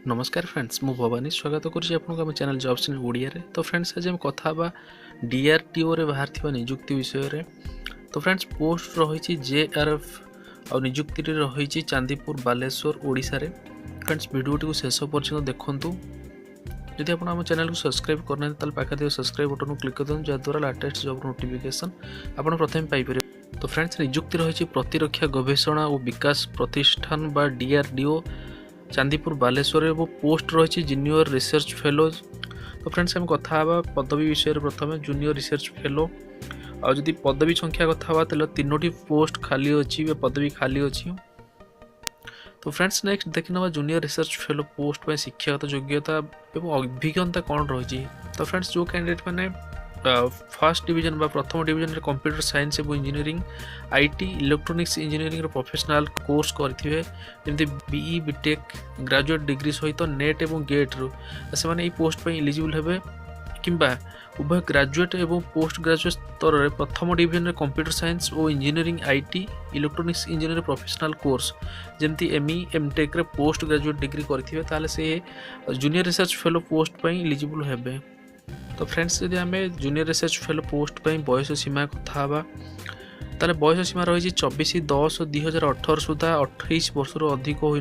नमस्कार फ्रेंड्स मु भवानी स्वागत करुँच आपको चैनल जॉब्स इन ओडिया रे। तो फ्रेंड्स आज हम कथा हबा डीआरडीओ रे बाहर थिबा नियुक्ति विषय रे। तो फ्रेंड्स पोस्ट रही जेआरएफ और नियुक्ति रही चांदीपुर बालेश्वर ओडिशा रे। फ्रेंड्स वीडियोटी को शेष पर्यंत देखंतु। यदि आप आम चैनल को सब्सक्राइब करना ताल पाखे सब्सक्राइब बटन को क्लिक कर दिखाँ जहाँद्वारा लेटेस्ट जॉब नोटिफिकेशन आप प्रथम पाइपर। तो फ्रेंड्स नियुक्ति रही प्रतिरक्षा गवेषणा और विकास प्रतिष्ठान बा डीआरडीओ चांदीपुर बालेश्वर वो पोस्ट रही जूनियर रिसर्च फेलोज। तो फ्रेंड्स हम कथा हवा पदवी विषय प्रथम जूनियर रिसर्च फेलो और जदि पदवी संख्या कथा हवा तेल 3टी पोस्ट खाली अच्छी पदवी खाली अच्छी। तो फ्रेंड्स नेक्स्ट देखि ना जूनियर रिसर्च फेलो पोस्ट पर शिक्षागत योग्यता एवं अभिज्ञता कौन रही। तो फ्रेंड्स जो कैंडिडेट मैंने फर्स्ट डिवीजन बा प्रथम डिवीजन कंप्यूटर साइंस एवं engineering IT electronics engineering professional course करेंगे जमी बीई बीटेक ग्रेजुएट डिग्री सहित नेट एवं गेट रु से पोस्ट पर एलिजिबल हेबे किंबा उभय ग्रेजुएट एवं पोस्ट ग्रेजुएट स्तर में प्रथम डिवीजन में कंप्यूटर साइंस और engineering IT electronics engineering professional course जमती एमई एमटेक रे पोस्ट ग्रेजुएट डिग्री करेंगे ताले से जूनियर रिसर्च फेलो पोस्ट पर एलिजिबल हेबे। तो फ्रेंड्स जदि आम जूनियर रिसर्च फेलो पोस्ट पर बयस सीमा कथा ताले बयस सीमा रही 24/10/2018 सुधा 28 वर्ष अधिक हो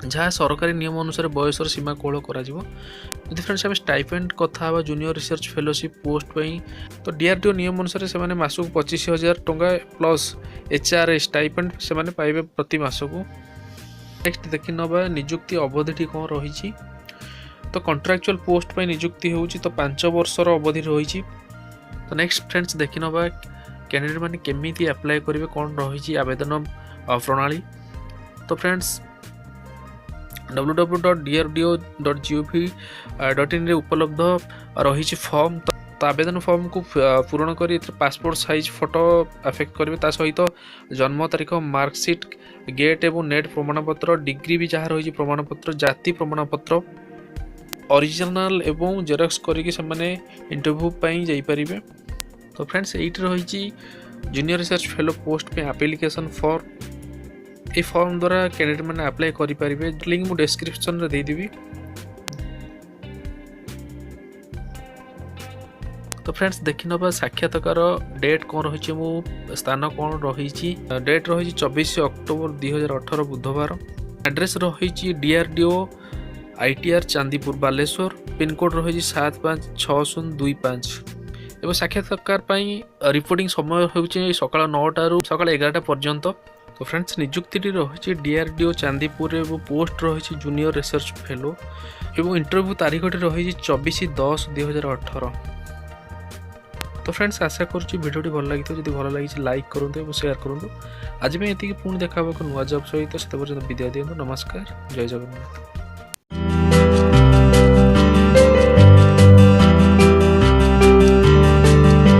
जहाँ सरकारी नियम अनुसार बयसर सीमा कोहल कर। फ्रेंड्स आम स्टाइपेंड कथा जूनियर रिसर्च फेलोशिप पोस्ट पर तो डीआरडीओ नियम अनुसार से मासक 25,000 टंका प्लस एचआर स्टाइपेंड से पाइबे प्रति मासक। नेक्स्ट देखि नवा नियुक्ति अवधि कौन रही। तो कॉन्ट्रैक्चुअल पोस्ट पर नियुक्ति होउची तो 5 वर्षर अवधि रही। तो नेक्स्ट फ्रेंड्स देखि नवा कैंडिडेट माने केमिति अप्लाई करेंगे कौन रही आवेदन प्रणाली। तो फ्रेंड्स www.drdo.gov.in रे उपलब्ध रही फॉर्म। तो आवेदन फॉर्म को पूरण कर पासपोर्ट साइज फोटो अफेक्ट करेंगे ता सहित जन्म तारीख मार्कशीट गेट एवं नेट प्रमाणपत्र डिग्री भी जहाँ रही प्रमाणपत्र जाति प्रमाणपत्र ओरिजिनल एवं जेरक्स करके इंटरव्यू पाई जाई परिबे। तो फ्रेंड्स एट रही जूनियर रिसर्च फेलो पोस्ट पे एप्लिकेशन फॉर ए फॉर्म द्वारा कैंडिडेट मैंने अप्लाई करि परिबे। लिंक मु डिस्क्रिप्शन रे दे देबी। तो फ्रेंड्स देखि नबा साक्षात्कार डेट कौन रही मु स्थान कौन रही डेट रही 24 अक्टोबर 2018 बुधवार। एड्रेस रही डीआरडीओ आईटीआर चांदीपुर बालेश्वर पिनकोड रही 756025 एवं साक्षात्कार रिपोर्टिंग समय होउचे सकाळ 9टा रु सकाळ 11टा पर्यंत। तो फ्रेंड्स नियुक्ति रही डीआरडीओ चांदीपुर एवं पोस्ट रही जूनियर रिसर्च फेलो एवं इंटरव्यू तारीख रही 24/10/2018। तो फ्रेंड्स आशा करुँच भिडियोटी भल लगी जब भल लगी लाइक करूँ और शेयर करूँ। आज मैं ये पुणी देखा नुआ जॉब सहित से विदाय दिखाँ। नमस्कार, जय जगन्नाथ।